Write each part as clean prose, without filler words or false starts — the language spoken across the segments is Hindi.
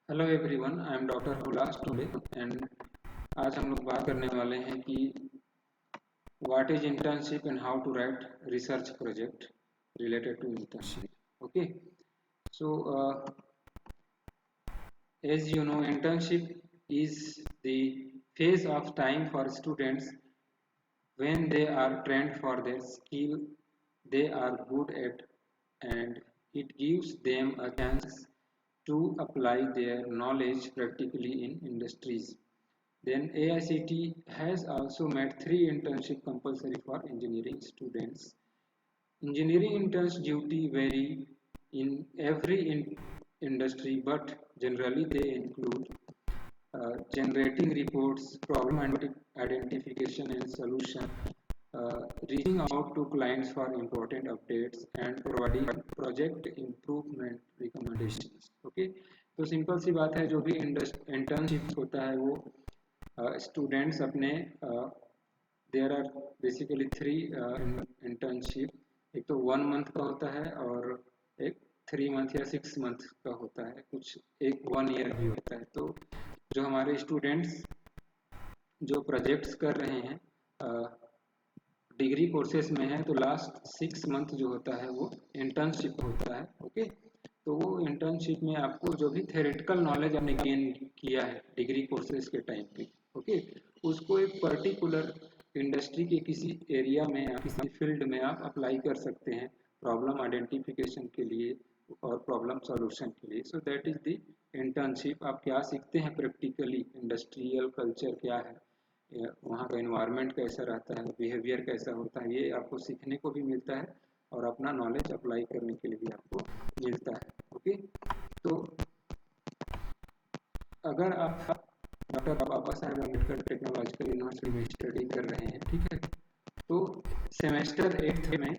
Hello everyone, I am doctor Hulas today and आज हम लोग बात करने वाले हैं कि what is internship and how to write research project related to internship. Okay, so as you know, internship is the phase of time for students when they are trained for their skill they are good at, and it gives them a chance to apply their knowledge practically in industries. Then AICT has also made three internship compulsory for engineering students. Engineering interns duty vary in every industry, but generally they include generating reports, problem identification and solution, reaching out to clients for important updates, and providing project improvement recommendations. Okay, तो सिंपल सी बात है, जो भी इंटर्नशिप होता है वो स्टूडेंट्स अपने there are basically three internship. एक तो 1 मंथ का होता है और एक 3 मंथ या 6 मंथ का होता है, कुछ एक 1 ईयर भी होता है. तो जो हमारे स्टूडेंट्स जो प्रोजेक्ट्स कर रहे हैं डिग्री कोर्सेज में है, तो लास्ट 6 मंथ जो होता है वो इंटर्नशिप होता है. ओके, तो वो इंटर्नशिप में आपको जो भी थ्योरेटिकल नॉलेज आपने गेन किया है डिग्री कोर्सेज के टाइम पे, ओके, उसको एक पर्टिकुलर इंडस्ट्री के किसी एरिया में या किसी फील्ड में आप अप्लाई कर सकते हैं प्रॉब्लम आइडेंटिफिकेशन के लिए और प्रॉब्लम सॉल्यूशन के लिए. So that is the internship. आप क्या सीखते हैं प्रैक्टिकली, इंडस्ट्रियल कल्चर क्या है, वहाँ का इन्वायरमेंट कैसा रहता है, बिहेवियर कैसा होता है, ये आपको सीखने को भी मिलता है और अपना नॉलेज अप्लाई करने के लिए भी आपको मिलता है. ओके, तो अगर आप doctor Baba Saheb Ambedkar technological university में स्टडी कर रहे हैं, ठीक है, तो सेमेस्टर 8 में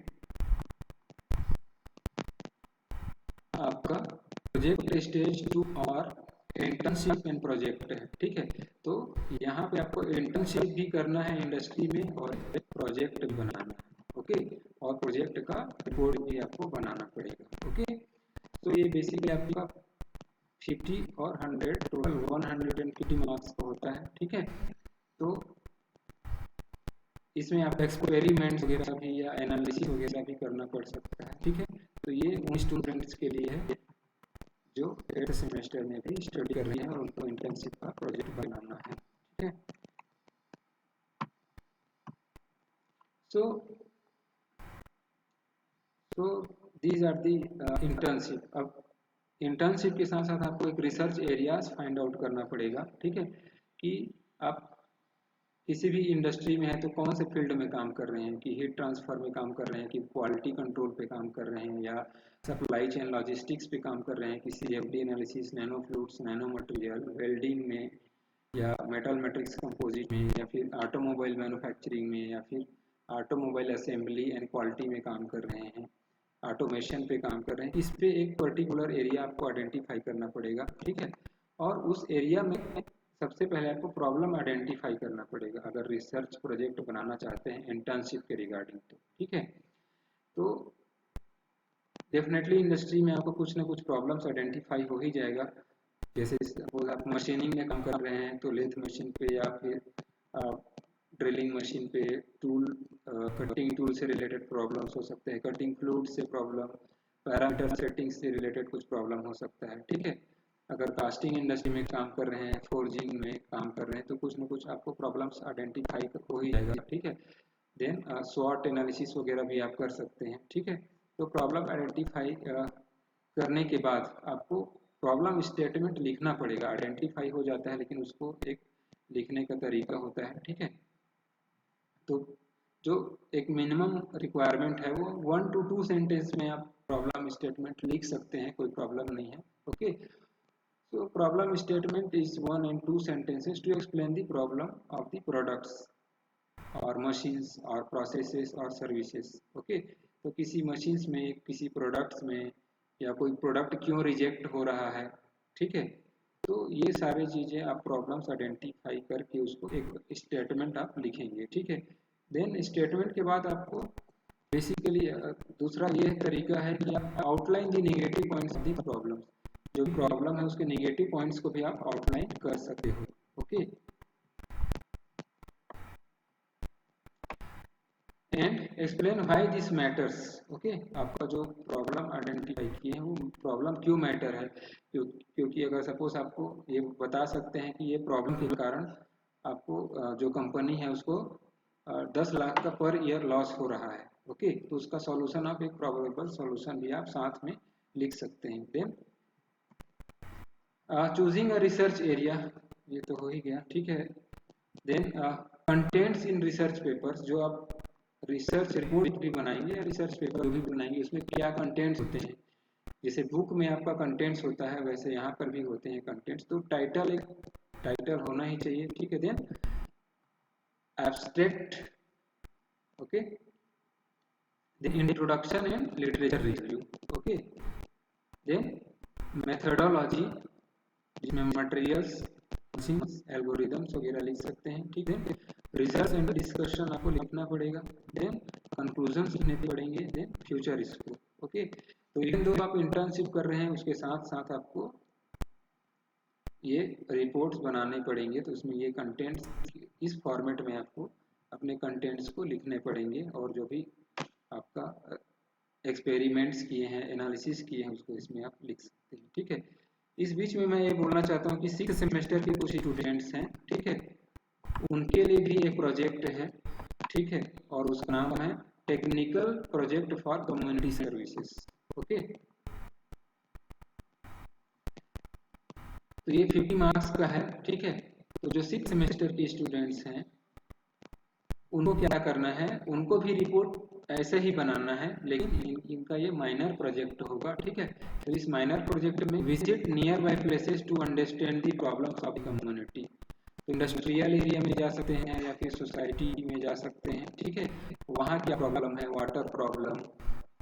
आपका प्रोजेक्ट स्टेज 2 और इंटर्नशिप एंड प्रोजेक्ट है. ठीक है, तो यहाँ पे आपको इंटर्नशिप भी करना है इंडस्ट्री में और एक प्रोजेक्ट भी बनाना है. ओके, और प्रोजेक्ट का रिपोर्ट भी आपको बनाना पड़ेगा. ओके, तो ये बेसिकली आपका 50 और 100 टोटल 150 मार्क्स का होता है. ठीक है, तो इसमें आप एक्सपेरिमेंट्स वगैरह भी या एनालिसिस वगैरह भी करना पड़ सकता है. ठीक है, तो ये उन स्टूडेंट्स के लिए है जो 8th सेमेस्टर में भी स्टडी कर रहे हैं और उनको इंटर्नशिप का प्रोजेक्ट बनाना है. ठीक है, so these are the internship. अब इंटर्नशिप के साथ साथ आपको एक रिसर्च एरियाज फाइंड आउट करना पड़ेगा. ठीक है, कि आप किसी भी इंडस्ट्री में है तो कौन से फील्ड में काम कर रहे हैं, कि हीट ट्रांसफर में काम कर रहे हैं, कि क्वालिटी कंट्रोल पे काम कर रहे हैं, या सप्लाई चेन लॉजिस्टिक्स पे काम कर रहे हैं, कि CFD analysis, nano fluids, nano material, welding में, या मेटल मैट्रिक्स कंपोजिट में, या फिर ऑटोमोबाइल मैन्युफैक्चरिंग में, या फिर ऑटोमोबाइल असेंबली एंड क्वालिटी में काम कर रहे हैं, ऑटोमेशन पे काम कर रहे हैं. इस पे एक पर्टिकुलर एरिया आपको आइडेंटिफाई करना पड़ेगा. ठीक है, और उस एरिया में सबसे पहले आपको प्रॉब्लम आइडेंटिफाई करना पड़ेगा अगर रिसर्च प्रोजेक्ट बनाना चाहते हैं इंटर्नशिप के रिगार्डिंग. तो ठीक है, तो डेफिनेटली इंडस्ट्री में आपको कुछ ना कुछ प्रॉब्लम्स आइडेंटिफाई हो ही जाएगा. जैसे सपोज आप मशीनिंग में काम कर रहे हैं तो लेथ मशीन पे या फिर ड्रिलिंग मशीन पे टूल कटिंग टूल से रिलेटेड प्रॉब्लम्स हो सकते हैं, कटिंग फ्लूइड से प्रॉब्लम, पैरामीटर सेटिंग से रिलेटेड कुछ प्रॉब्लम हो सकता है. ठीक है, अगर कास्टिंग इंडस्ट्री में काम कर रहे हैं, फोर्जिंग में काम कर रहे हैं, तो कुछ ना कुछ आपको प्रॉब्लम्स आइडेंटिफाई हो ही जाएगा. ठीक है, देन स्वॉट एनालिसिस वगैरह भी आप कर सकते हैं. ठीक है, तो प्रॉब्लम आइडेंटिफाई करने के बाद आपको प्रॉब्लम स्टेटमेंट लिखना पड़ेगा. आइडेंटिफाई हो जाता है लेकिन उसको एक लिखने का तरीका होता है. ठीक है, तो जो एक मिनिमम रिक्वायरमेंट है वो 1 to 2 सेंटेंस में आप प्रॉब्लम स्टेटमेंट लिख सकते हैं, कोई प्रॉब्लम नहीं है. Okay, so problem statement is 1 and 2 sentences to explain the problem of the products or machines or processes or services. Okay, तो किसी मशीन्स में, किसी प्रोडक्ट्स में, या कोई प्रोडक्ट क्यों रिजेक्ट हो रहा है. ठीक है, तो ये सारी चीज़ें आप प्रॉब्लम्स आइडेंटिफाई करके उसको एक स्टेटमेंट आप लिखेंगे. ठीक है, देन स्टेटमेंट के बाद आपको बेसिकली दूसरा ये तरीका है कि आप outline the negative points of the problem. जो भी प्रॉब्लम है उसके नेगेटिव पॉइंट्स को भी आप आउटलाइन कर सकते हो। Okay, and explain why this matters. Okay, आपका जो प्रॉब्लम आइडेंटिफाई किए हैं वो प्रॉब्लम क्यों मैटर है, क्योंकि अगर सपोज आपको ये बता सकते हैं कि ये प्रॉब्लम के कारण आपको जो कंपनी है उसको 10 लाख का पर ईयर लॉस हो रहा है। ओके, तो उसका सॉल्यूशन आप एक प्रोबेबल सॉल्यूशन भी आप साथ में लिख सकते हैं। Then choosing a research area, ये तो हो ही गया, ठीक है। Then contents in research papers, जो आप रिसर्च रिपोर्ट भी बनाएंगे या रिसर्च पेपर जो भी बनाएंगे उसमें क्या कंटेंट्स होते हैं, जैसे बुक में आपका कंटेंट्स होता है वैसे यहाँ पर भी होते हैं कंटेंट्स, तो टाइटल एक टाइटल होना ही चाहिए, ठीक है। Then abstract, okay, the introduction and literature review, okay, then methodology जिसमें materials, एल्गोरिदम्स वगैरह लिख सकते हैं, ठीक है। रिसर्च एंड डिस्कशन आपको लिखना पड़ेगा, देन कंक्लूजन्स लिखने पड़ेंगे, देन फ्यूचर स्कोप। ओके, तो इवन दो आप इंटर्नशिप कर रहे हैं उसके साथ साथ आपको ये रिपोर्ट्स बनाने पड़ेंगे, तो उसमें ये कंटेंट्स इस फॉर्मेट में आपको अपने कंटेंट्स को लिखने पड़ेंगे, और जो भी आपका एक्सपेरिमेंट्स किए हैं, एनालिसिस किए हैं, उसको इसमें आप लिख सकते हैं, ठीक है। इस बीच में मैं ये बोलना चाहता हूँ कि 6th सेमेस्टर के कुछ स्टूडेंट्स हैं, ठीक है, उनके लिए भी एक प्रोजेक्ट है, ठीक है, और उसका नाम है technical project for community services. Okay, तो ये 50 मार्क्स का है, ठीक है। तो जो 6th सेमेस्टर के स्टूडेंट्स हैं उनको क्या करना है, उनको भी रिपोर्ट ऐसे ही बनाना है, लेकिन इनका ये माइनर प्रोजेक्ट होगा, ठीक है। तो इस माइनर प्रोजेक्ट में visit nearby places to understand the problems of the community, तो इंडस्ट्रियल एरिया में जा सकते हैं या फिर सोसाइटी में जा सकते हैं, ठीक है। वहाँ क्या प्रॉब्लम है, वाटर प्रॉब्लम,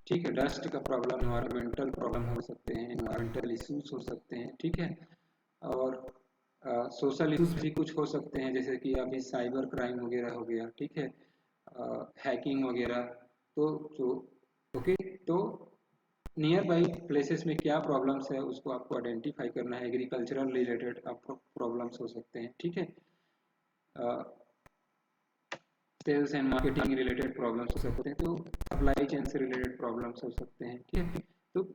ठीक है, डस्ट का प्रॉब्लम, एनवायरमेंटल प्रॉब्लम हो सकते हैं, एनवायरमेंटल इश्यूज हो सकते हैं, ठीक है, और सोशल इश्यूज भी कुछ हो सकते हैं, जैसे कि अभी साइबर क्राइम वगैरह हो गया, ठीक है, हैकिंग वगैरह, तो जो ओके, तो नियर बाई प्लेसेस में क्या प्रॉब्लम्स है उसको आपको आइडेंटिफाई करना है। एग्रीकल्चरल रिलेटेड आपको प्रॉब्लम्स हो सकते हैं, ठीक है, sales and marketing related problems हो सकते हैं, तो सप्लाई चेन से रिलेटेड प्रॉब्लम्स हो सकते हैं, ठीक है। तो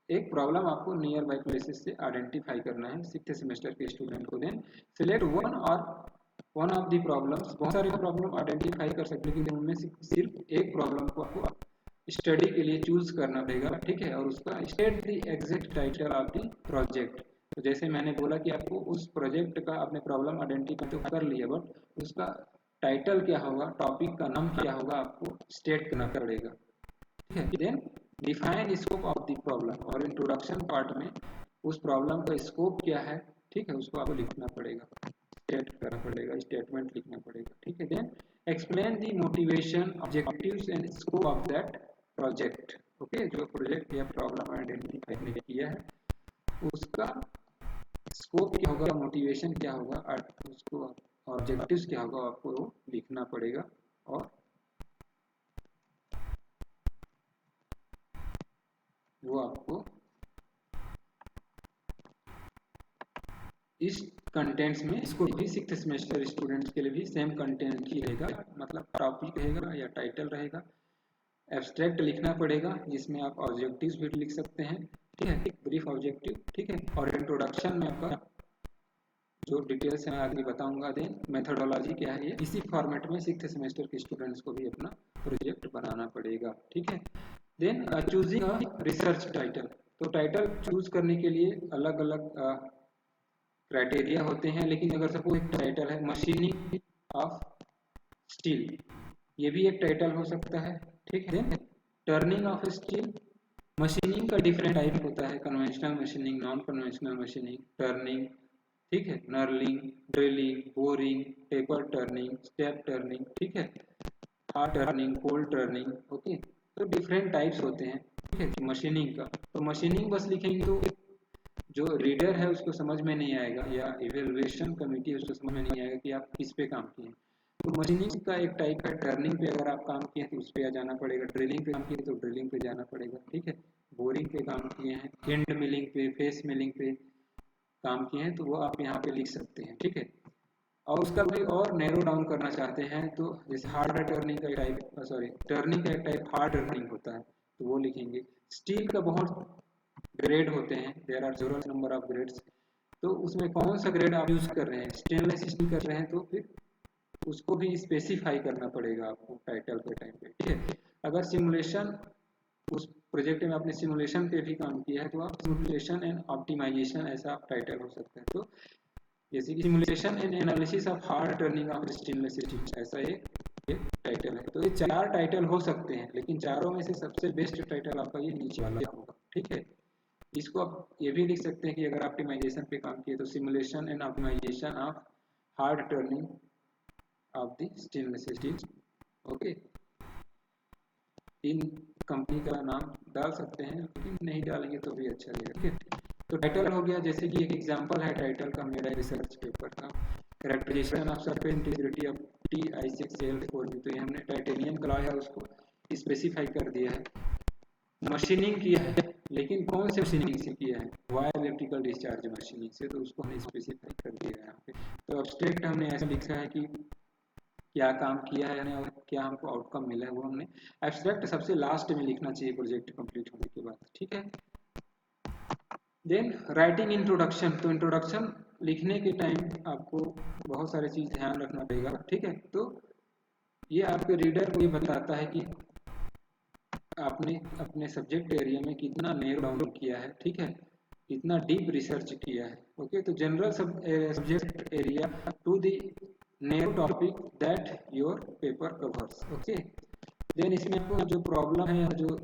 एक प्रॉब्लम आपको नियर बाई प्लेसेस से आइडेंटिफाई करना है 6th सेमेस्टर के स्टूडेंट को। Then select one of the problems, बहुत सारे प्रॉब्लम आइडेंटिफाई कर सकते हैं, लेकिन उनमें से सिर्फ एक प्रॉब्लम को आपको स्टडी के लिए चूज करना पड़ेगा, ठीक है, और उसका state the exact title of the project. तो जैसे मैंने बोला कि आपको उस प्रोजेक्ट का आपने प्रॉब्लम आइडेंटिफाई तो कर लिया, बट उसका टाइटल क्या होगा, टॉपिक का नाम क्या होगा, आपको स्टेट करना पड़ेगा, ठीक है। Then define scope of the problem, और इंट्रोडक्शन पार्ट में उस प्रॉब्लम का स्कोप क्या है, ठीक है, उसको आपको लिखना पड़ेगा, स्टेट करना पड़ेगा, स्टेटमेंट लिखना पड़ेगा, ठीक है। Then explain the motivation, objectives and scope of that project. Okay, जो प्रोजेक्ट या प्रॉब्लम आइडेंटिफाई किया है उसका स्कोप क्या होगा, मोटिवेशन क्या होगा, उसको ऑब्जेक्टिव्स क्या होगा, आपको लिखना पड़ेगा, और वो आपको इस कंटेंट्स में, इसको भी 6th सेमेस्टर स्टूडेंट्स के लिए भी सेम कंटेंट ही रहेगा, मतलब टॉपिक रहेगा या टाइटल रहेगा। एब्स्ट्रैक्ट लिखना पड़ेगा जिसमें आप ऑब्जेक्टिव्स भी लिख सकते हैं, ठीक है, ब्रीफ ऑब्जेक्टिव, ठीक है, और इंट्रोडक्शन में आपका जो डिटेल्स है मैं आगे बताऊंगा। देन मेथोडोलॉजी क्या है, ये इसी फॉर्मेट में 6th सेमेस्टर के स्टूडेंट्स को भी अपना प्रोजेक्ट बनाना पड़ेगा, ठीक है। Then choosing a research title, तो टाइटल चूज करने के लिए अलग अलग क्राइटेरिया होते हैं, लेकिन अगर सपोज एक टाइटल है मशीनिंग ऑफ स्टील, ये भी एक टाइटल हो सकता है, ठीक है। टर्निंग ऑफ स्टील, मशीनिंग का डिफरेंट टाइप होता है, conventional machining, non conventional machining, turning, ठीक है, knurling, drilling, boring, taper turning, step turning, ठीक है, hot turning, cold turning, okay, तो डिफरेंट टाइप्स होते हैं, ठीक है, मशीनिंग का। तो मशीनिंग बस लिखेंगे तो जो रीडर है उसको समझ में नहीं आएगा, या इवेल्युएशन कमेटी उसको समझ में नहीं आएगा कि आप किस पे काम किए। तो मशीनिंग का एक टाइप है, टर्निंग पे अगर आप काम किए तो उस पर जाना पड़ेगा, ड्रिलिंग पे काम किए तो ड्रिलिंग पे जाना पड़ेगा, ठीक है। बोरिंग पे काम किए हैं, एंड मिलिंग पे, फेस मिलिंग पे काम किए हैं तो वो आप यहाँ पे लिख सकते हैं, ठीक है। और उसका कोई और नैरो डाउन करना चाहते हैं तो जैसे हार्ड टर्निंग का टाइप, सॉरी टर्निंग का एक टाइप हार्ड टर्निंग होता है तो वो लिखेंगे। स्टील का बहुत ग्रेड होते हैं, देयर आर ज़रूरत नंबर ऑफ ग्रेड्स, तो उसमें कौन सा ग्रेड आप यूज कर रहे हैं, स्टेनलेस स्टील कर रहे हैं तो फिर उसको भी स्पेसिफाई करना पड़ेगा आपको टाइटल के टाइम पे, ठीक है। अगर सिमुलेशन, उस प्रोजेक्ट में आपने सिमुलेशन पे भी काम किया है तो आप सिमुलेशन एंड ऑप्टिमाइजेशन ऐसा टाइटल हो सकता है। तो जैसे कि simulation and analysis of hard turning of stainless steel, ऐसा एक टाइटल है। तो ये 4 टाइटल हो सकते हैं, लेकिन चारों में से सबसे बेस्ट टाइटल आपका ये नीचे वाला होगा, ठीक है। इसको आप ये भी लिख सकते हैं कि अगर ऑप्टिमाइजेशन पे काम किए तो simulation and optimization of hard turning of the stainless steel, okay. इन कंपनी का नाम डाल सकते हैं, लेकिन नहीं डालेंगे तो भी अच्छा रहेगा, ठीक है। तो टाइटल हो गया, जैसे कि एक एग्जांपल है टाइटल का मेरा रिसर्च पेपर का, characterization of surface integrity of TI6L4B, तो ये हमने टाइटेनियम कलॉय है उसको स्पेसिफाई कर दिया है। मशीनिंग किया है, लेकिन कौन से मशीनिंग से किया है, वायर इलेक्ट्रिकल डिस्चार्ज मशीनिंग से, तो उसको हमने स्पेसिफाई कर दिया है यहाँ पे। तो एब्स्ट्रैक्ट हमने ऐसा लिखा है कि क्या काम किया है और क्या हमको आउटकम मिला है, वो हमने एब्स्ट्रैक्ट सबसे लास्ट में लिखना चाहिए प्रोजेक्ट कंप्लीट होने के बाद, ठीक है। देन राइटिंग इंट्रोडक्शन, तो इंट्रोडक्शन लिखने के टाइम आपको बहुत सारी चीज ध्यान रखना पड़ेगा, ठीक है। तो ये आपके रीडर को ये बताता है कि आपने अपने सब्जेक्ट एरिया में कितना नैरो डाउन किया है, ठीक है, कितना डीप रिसर्च किया है, ओके। तो general subject area to the narrow topic that your paper covers, okay. Then इसमें आपको जो प्रॉब्लम है, जो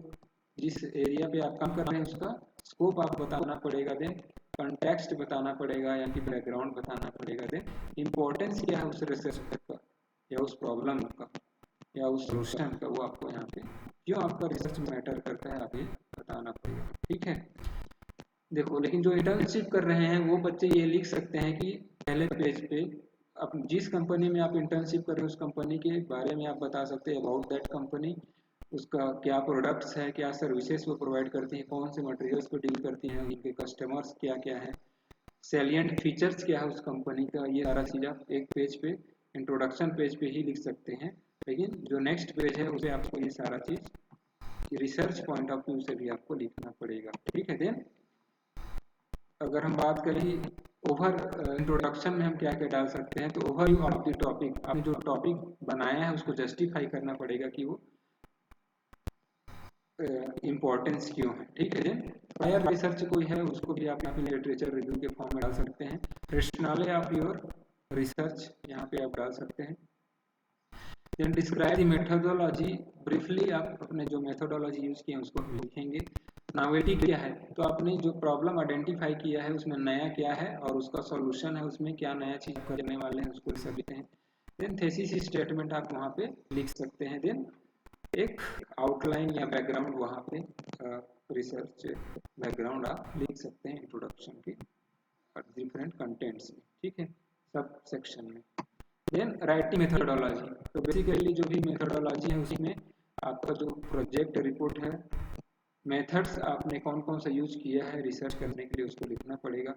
जिस एरिया पे आप काम कर रहे हैं उसका स्कोप आपको बताना पड़ेगा, देन कंटेक्स्ट बताना पड़ेगा, या कि बैकग्राउंड बताना पड़ेगा, देन इम्पोर्टेंस क्या है उस रिसर्च का या उस प्रॉब्लम का या उस सोल्यूशन का, वो आपको यहाँ पे क्यों आपका रिसर्च मैटर करता है आप ये बताना पड़ेगा, ठीक है। देखो, लेकिन जो इंटर्नशिप कर रहे हैं वो बच्चे ये लिख सकते हैं कि पहले पेज पे आप जिस कंपनी में आप इंटर्नशिप कर रहे हैं उस कंपनी के बारे में आप बता सकते हैं, अबाउट दैट कंपनी, उसका क्या प्रोडक्ट्स है, क्या सर्विसेज वो प्रोवाइड करती हैं, कौन से मटेरियल्स को डील करती हैं, उनके कस्टमर्स क्या क्या है, सैलिएंट फीचर्स क्या है उस कंपनी का, ये सारा चीज़ आप एक पेज पे इंट्रोडक्शन पेज पे ही लिख सकते हैं। लेकिन जो नेक्स्ट पेज है उसे आपको ये सारा चीज़ रिसर्च पॉइंट ऑफ व्यू से भी आपको लिखना पड़ेगा, ठीक है। देन अगर हम बात करें ओवर इंट्रोडक्शन में हम क्या क्या डाल सकते हैं, तो ओवरव्यू ऑफ द टॉपिक, आपने जो टॉपिक बनाया है उसको जस्टिफाई करना पड़ेगा कि वो इम्पोर्टेंस क्यों है, ठीक है। प्रायर रिसर्च कोई है उसको भी आप यहाँ पे लिटरेचर रिव्यू के फॉर्म में डाल सकते हैं। रेशनले ऑफ योर रिसर्च यहाँ पे आप डाल सकते हैं। Then describe the methodology, briefly आप अपने जो मेथोडोलॉजी यूज किए हैं उसको लिखेंगे। नॉवेल्टी क्या है, तो आपने जो प्रॉब्लम आइडेंटिफाई किया है उसमें नया क्या है और उसका सॉल्यूशन है, उसमें क्या नया चीज करने वाले हैं उसको सब लिखते हैं। देन थीसिस स्टेटमेंट आप वहाँ पे लिख सकते हैं। देन एक आउटलाइन या बैकग्राउंड वहाँ पे रिसर्च बैकग्राउंड आप लिख सकते हैं इंट्रोडक्शन के डिफरेंट कंटेंट्स में, ठीक है, सब सेक्शन में। देन राइटिंग मेथोडोलॉजी, तो बेसिकली जो भी मेथोडोलॉजी है उसमें आपका जो प्रोजेक्ट रिपोर्ट है, मेथड्स आपने कौन कौन सा यूज किया है रिसर्च करने के लिए उसको लिखना पड़ेगा।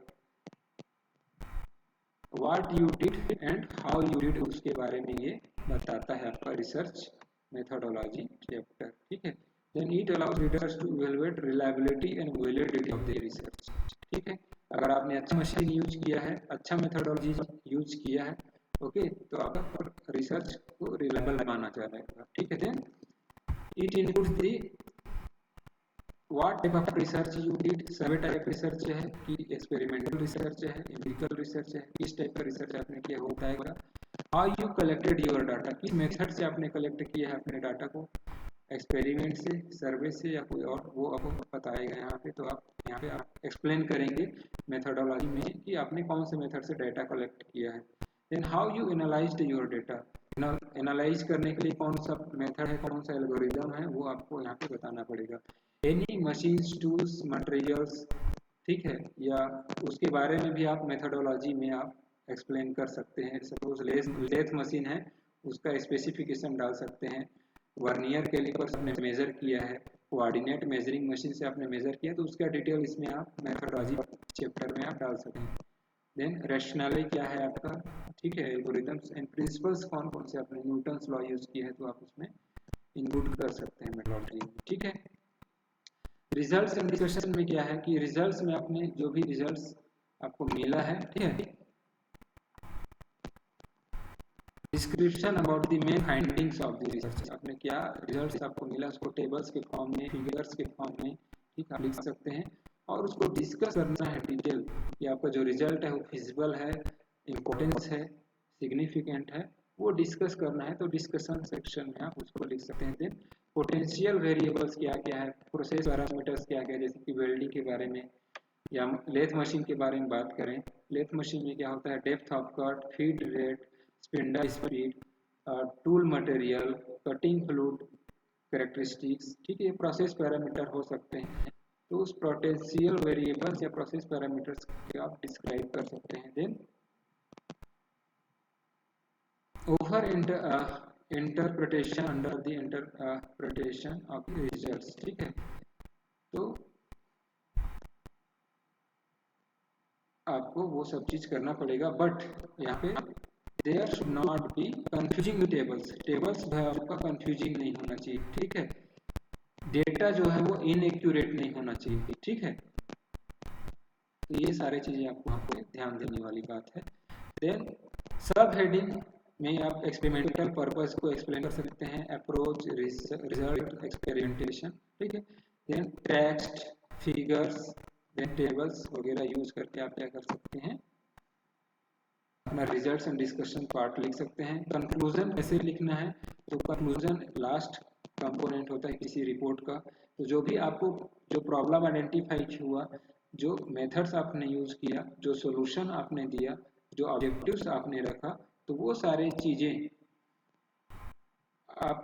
What you did and how you did, उसके बारे में ये बताता है आपका रिसर्च मेथोडोलॉजी चैप्टर, ठीक है। Then it allows readers to evaluate reliability and validity of the research, ठीक है। अगर आपने अच्छा मशीन यूज किया है, अच्छा मेथोडोलॉजी यूज किया है, ओके, तो आपका रिसर्च को रिलायबल माना जाएगा, ठीक है। Then it includes the what type of research you did, सभी टाइप रिसर्च है कि एक्सपेरिमेंटल रिसर्च है, एम्पिरिकल रिसर्च है, किस टाइप का रिसर्च आपने किया वो बताएगा। How you collected your data, किस मेथड से आपने कलेक्ट किया है अपने डाटा को, एक्सपेरिमेंट से, सर्वे से या कोई और, वो आपको बताएगा यहाँ पे। तो आप यहाँ पे आप एक्सप्लेन करेंगे मेथोडोलॉजी में कि आपने कौन से मेथड से डाटा कलेक्ट किया है। Then how you analyzed your data, analyze करने के लिए कौन सा मेथड है, कौन सा एल्गोरिदम है, वो आपको यहाँ पे बताना पड़ेगा। एनी मशीन्स, टूल्स, मटेरियल्स, ठीक है, या उसके बारे में भी आप मेथोडोलॉजी में आप एक्सप्लेन कर सकते हैं। सपोज लेथ मशीन है, उसका स्पेसिफिकेशन डाल सकते हैं। वर्नियर कैलिपर से आपने मेजर किया है, कोऑर्डिनेट मेजरिंग मशीन से आपने मेजर किया, तो उसका डिटेल इसमें आप मेथडोलॉजी चैप्टर में आप डाल सकते हैं। देन रैशनली क्या है आपका, ठीक है, एल्गोरिथम्स एंड प्रिंसिपल्स कौन कौन से आपने न्यूटन्स लॉ यूज किया है तो आप उसमें इंक्लूड कर सकते हैं मेथडोलॉजी में, ठीक है। रिजल्ट्स एंड डिस्कशन में क्या है कि रिजल्ट्स में आपने जो भी रिजल्ट्स आपको मिला है, ठीक है, description about the main findings of the research, आपने क्या रिजल्ट्स आपको मिला उसको टेबल्स के फॉर्म में, फिगर्स के फॉर्म में, ठीक, आप लिख सकते हैं और उसको डिस्कस करना है डिटेल कि आपका जो रिजल्ट है वो फिजिबल है, इम्पोर्टेंस है, सिग्निफिकेंट है, वो डिस्कस करना है। तो डिस्कशन सेक्शन में आप उसको लिख सकते हैं। देन पोटेंशियल वेरिएबल्स क्या क्या है, प्रोसेस पैरामीटर्स क्या क्या है, जैसे कि वेल्डिंग के बारे में या लेथ मशीन के बारे में बात करें, लेथ मशीन में क्या होता है, depth of cut, feed rate, spindle speed, tool material, cutting fluid characteristics, ठीक है, प्रोसेस पैरामीटर हो सकते हैं। तो उस पोटेंशियल वेरिएबल्स या प्रोसेस पैरामीटर्स को आप डिस्क्राइब कर सकते हैं। Then over interpretation under the interpretation of results, ठीक है, तो आपको वो सब चीज करना पड़ेगा, बट यहाँ पे there should not be confusing tables, tables आपका कंफ्यूजिंग नहीं होना चाहिए, ठीक है, डेटा जो है वो इनएक्यूरेट नहीं होना चाहिए, ठीक है। तो ये सारी चीजें आपको वहाँ पे ध्यान देने वाली बात है। देन सब हेडिंग में आप एक्सपेरिमेंटल पर्पस को एक्सप्लेन कर सकते हैं, अप्रोच, रिजल्ट, एक्सपेरिमेंटेशन, ठीक है। Then text, figures, then tables वगैरह यूज करके आप क्या कर सकते हैं, अपना रिजल्ट्स एंड डिस्कशन पार्ट लिख सकते हैं। कंक्लूजन कैसे लिखना है, तो कंक्लूजन लास्ट कंपोनेंट होता है किसी रिपोर्ट का। तो जो भी आपको जो प्रॉब्लम आइडेंटिफाई हुआ, जो मेथड्स आपने यूज किया, जो सॉल्यूशन आपने दिया, जो ऑब्जेक्टिव्स आपने रखा, तो वो सारी चीजें आप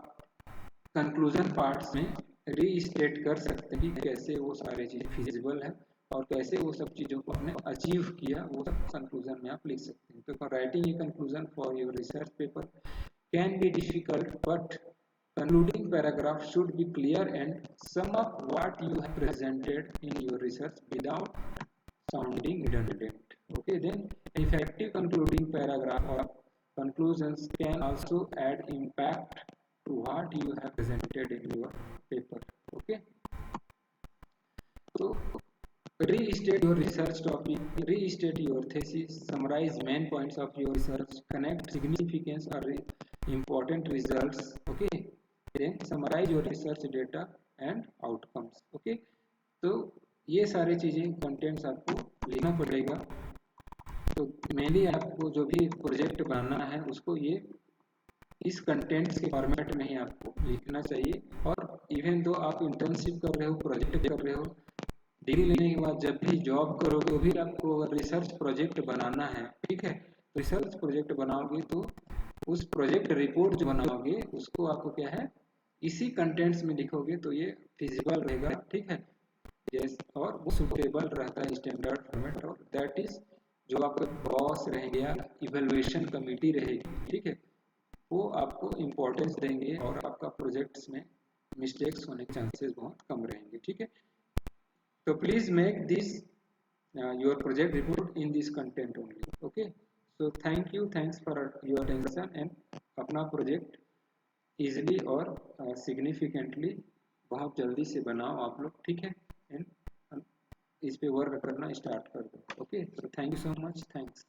कंक्लूजन पार्ट्स में रीस्टेट कर सकते हैं कि कैसे वो सारी चीजें फिजिबल है और कैसे वो सब चीजों को आपने अचीव किया, वो सब कंक्लूजन में आप लिख सकते हैं। तो writing a conclusion for your research paper can be difficult, but concluding paragraph should be clear and sum up what you have presented in your research without sounding redundant. Okay, then effective concluding paragraph or conclusions can also add impact to what you have presented in your paper. Okay, so restate your research topic, restate your thesis, summarize main points of your research, connect significance or important results. Okay, then summarize your research data and outcomes. Okay, तो ये सारी चीजें कंटेंट्स आपको लिखना पड़ेगा। तो मेनली आपको जो भी प्रोजेक्ट बनाना है उसको ये इस कंटेंट्स के फॉर्मेट में ही आपको लिखना चाहिए। और इवन दो आप इंटर्नशिप कर रहे हो, प्रोजेक्ट कर रहे हो, डिग्री लेने के बाद जब भी जॉब करोगे तो भी आपको अगर रिसर्च प्रोजेक्ट बनाना है, ठीक है, रिसर्च प्रोजेक्ट बनाओगे तो उस प्रोजेक्ट रिपोर्ट जो बनाओगे उसको आपको क्या है इसी कंटेंट्स में लिखोगे तो ये फिजिबल रहेगा, ठीक है, यस, और वो सुटेबल रहता है स्टैंडर्ड फॉर्मेट। और दैट इज जो आपका बॉस रहेंगे या इवेल्युएशन कमेटी रहेगी, ठीक है, वो आपको इम्पोर्टेंस देंगे और आपका प्रोजेक्ट्स में मिस्टेक्स होने के चांसेस बहुत कम रहेंगे, ठीक है। So please make this your project report in this content only. Okay. So thanks for your attention and अपना project easily और significantly बहुत जल्दी से बनाओ आप लोग, ठीक है, and इस पे वर्क करना स्टार्ट कर दो। Okay. So thank you so much. Thanks.